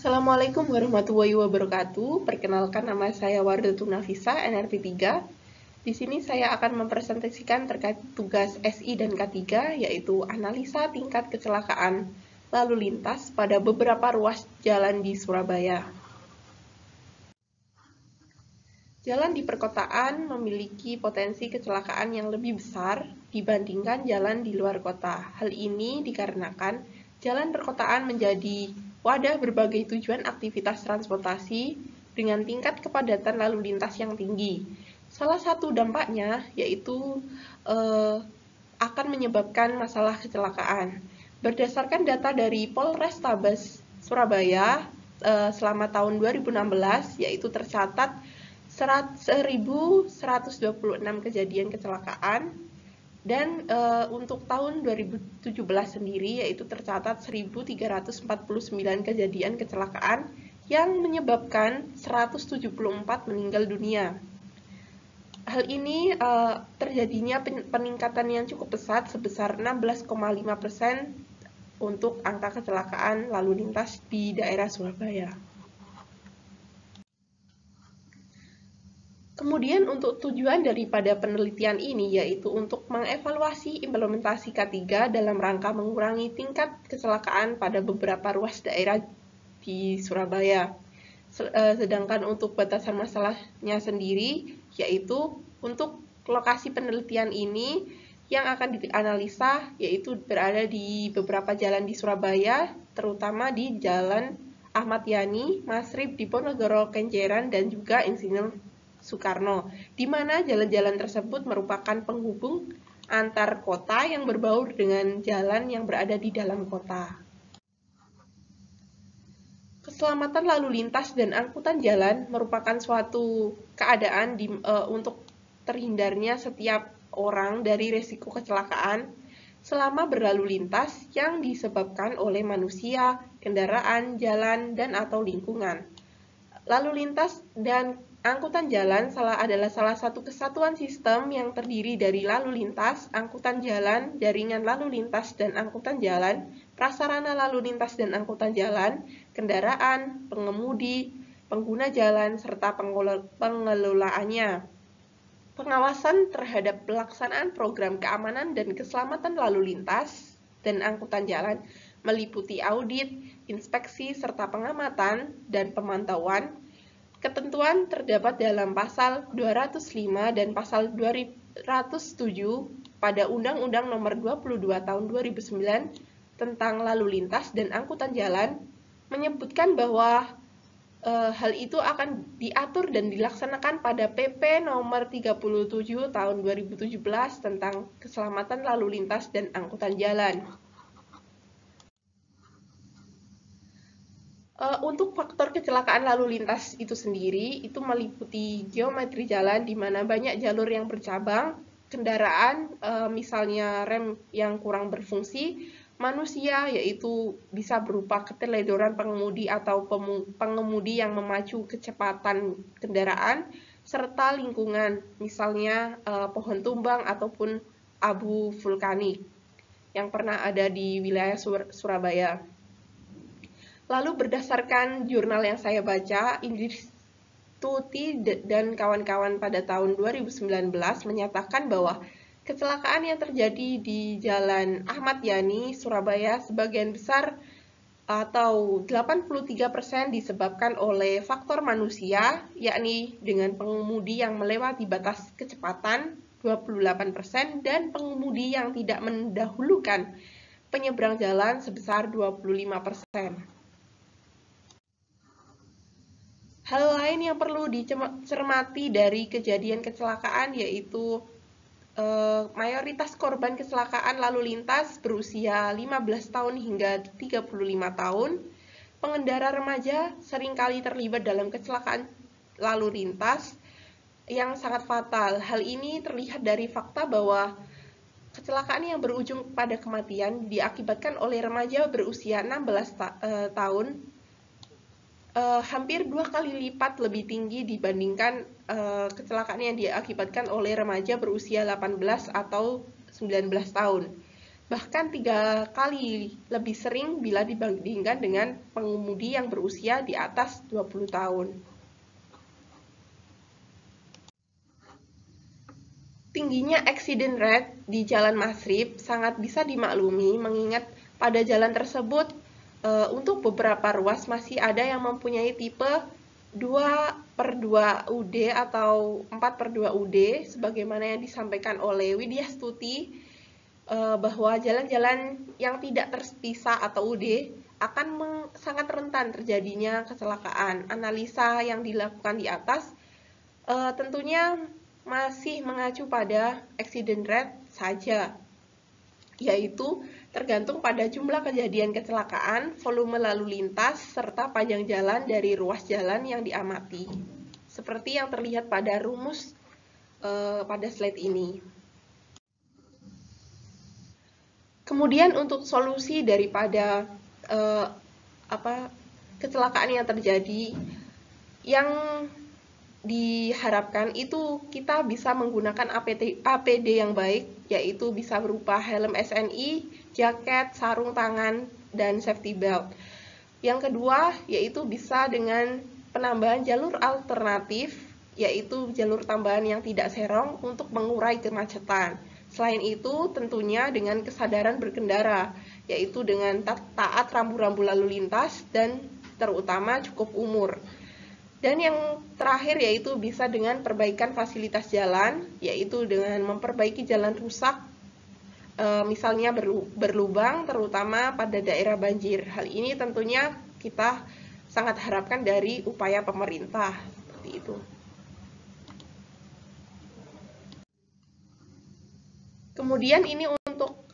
Assalamualaikum warahmatullahi wabarakatuh. Perkenalkan, nama saya Wardatun Nafisa, NRP 3. Di sini saya akan mempresentasikan terkait tugas SI dan K3, yaitu analisa tingkat kecelakaan lalu lintas pada beberapa ruas jalan di Surabaya. Jalan di perkotaan memiliki potensi kecelakaan yang lebih besar dibandingkan jalan di luar kota. Hal ini dikarenakan jalan perkotaan menjadi wadah berbagai tujuan aktivitas transportasi dengan tingkat kepadatan lalu lintas yang tinggi. Salah satu dampaknya yaitu akan menyebabkan masalah kecelakaan. Berdasarkan data dari Polrestabes Surabaya selama tahun 2016, yaitu tercatat 1.126 kejadian kecelakaan, dan untuk tahun 2017 sendiri yaitu tercatat 1.349 kejadian kecelakaan yang menyebabkan 174 meninggal dunia. Hal ini terjadinya peningkatan yang cukup pesat sebesar 16,5% untuk angka kecelakaan lalu lintas di daerah Surabaya. Kemudian untuk tujuan daripada penelitian ini yaitu untuk mengevaluasi implementasi K3 dalam rangka mengurangi tingkat kecelakaan pada beberapa ruas daerah di Surabaya. Sedangkan untuk batasan masalahnya sendiri yaitu untuk lokasi penelitian ini yang akan dianalisa yaitu berada di beberapa jalan di Surabaya, terutama di Jalan Ahmad Yani, Masrib, Diponegoro, Kenjeran, dan juga Insinyur Soekarno, di mana jalan-jalan tersebut merupakan penghubung antar kota yang berbaur dengan jalan yang berada di dalam kota. Keselamatan lalu lintas dan angkutan jalan merupakan suatu keadaan untuk terhindarnya setiap orang dari risiko kecelakaan selama berlalu lintas yang disebabkan oleh manusia, kendaraan, jalan, dan atau lingkungan. Lalu lintas dan angkutan jalan adalah salah satu kesatuan sistem yang terdiri dari lalu lintas, angkutan jalan, jaringan lalu lintas dan angkutan jalan, prasarana lalu lintas dan angkutan jalan, kendaraan, pengemudi, pengguna jalan, serta pengelolaannya. Pengawasan terhadap pelaksanaan program keamanan dan keselamatan lalu lintas dan angkutan jalan meliputi audit, inspeksi, serta pengamatan dan pemantauan. Ketentuan terdapat dalam pasal 205 dan pasal 207 pada Undang-Undang Nomor 22 Tahun 2009 tentang lalu lintas dan angkutan jalan, menyebutkan bahwa hal itu akan diatur dan dilaksanakan pada PP Nomor 37 Tahun 2017 tentang keselamatan lalu lintas dan angkutan jalan. Untuk faktor kecelakaan lalu lintas itu sendiri, itu meliputi geometri jalan di mana banyak jalur yang bercabang, kendaraan, misalnya rem yang kurang berfungsi, manusia, yaitu bisa berupa keteledoran pengemudi atau pengemudi yang memacu kecepatan kendaraan, serta lingkungan, misalnya pohon tumbang ataupun abu vulkanik yang pernah ada di wilayah Surabaya. Lalu berdasarkan jurnal yang saya baca, Indris Tuti dan kawan-kawan pada tahun 2019 menyatakan bahwa kecelakaan yang terjadi di Jalan Ahmad Yani, Surabaya sebagian besar atau 83% disebabkan oleh faktor manusia, yakni dengan pengemudi yang melewati batas kecepatan 28% dan pengemudi yang tidak mendahulukan penyeberang jalan sebesar 25%. Hal lain yang perlu dicermati dari kejadian kecelakaan yaitu mayoritas korban kecelakaan lalu lintas berusia 15 tahun hingga 35 tahun. Pengendara remaja seringkali terlibat dalam kecelakaan lalu lintas yang sangat fatal. Hal ini terlihat dari fakta bahwa kecelakaan yang berujung pada kematian diakibatkan oleh remaja berusia 16 tahun hampir 2 kali lipat lebih tinggi dibandingkan kecelakaan yang diakibatkan oleh remaja berusia 18 atau 19 tahun. bahkan 3 kali lebih sering bila dibandingkan dengan pengemudi yang berusia di atas 20 tahun. Tingginya accident rate di Jalan Masrib sangat bisa dimaklumi mengingat pada jalan tersebut untuk beberapa ruas masih ada yang mempunyai tipe 2/2 UD atau 4/2 UD sebagaimana yang disampaikan oleh Widya Stuti bahwa jalan-jalan yang tidak terpisah atau UD akan sangat rentan terjadinya kecelakaan. Analisa yang dilakukan di atas tentunya masih mengacu pada accident rate saja, yaitu tergantung pada jumlah kejadian kecelakaan, volume lalu lintas, serta panjang jalan dari ruas jalan yang diamati. Seperti yang terlihat pada rumus pada slide ini. Kemudian untuk solusi daripada kecelakaan yang terjadi, yang diharapkan itu kita bisa menggunakan APD yang baik, yaitu bisa berupa helm SNI, jaket, sarung tangan, dan safety belt. Yang kedua, yaitu bisa dengan penambahan jalur alternatif, yaitu jalur tambahan yang tidak serong untuk mengurai kemacetan. Selain itu, tentunya dengan kesadaran berkendara, yaitu dengan taat rambu-rambu lalu lintas dan terutama cukup umur. Dan yang terakhir yaitu bisa dengan perbaikan fasilitas jalan, yaitu dengan memperbaiki jalan rusak, misalnya berlubang, terutama pada daerah banjir. Hal ini tentunya kita sangat harapkan dari upaya pemerintah, seperti itu. Kemudian ini untuk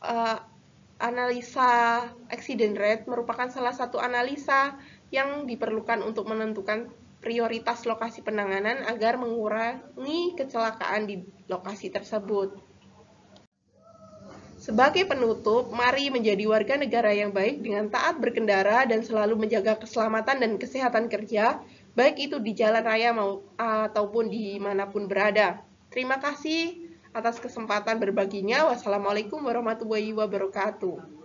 analisa accident rate merupakan salah satu analisa yang diperlukan untuk menentukan prioritas lokasi penanganan agar mengurangi kecelakaan di lokasi tersebut. Sebagai penutup, mari menjadi warga negara yang baik dengan taat berkendara dan selalu menjaga keselamatan dan kesehatan kerja, baik itu di jalan raya ataupun dimanapun berada. Terima kasih atas kesempatan berbaginya. Wassalamualaikum warahmatullahi wabarakatuh.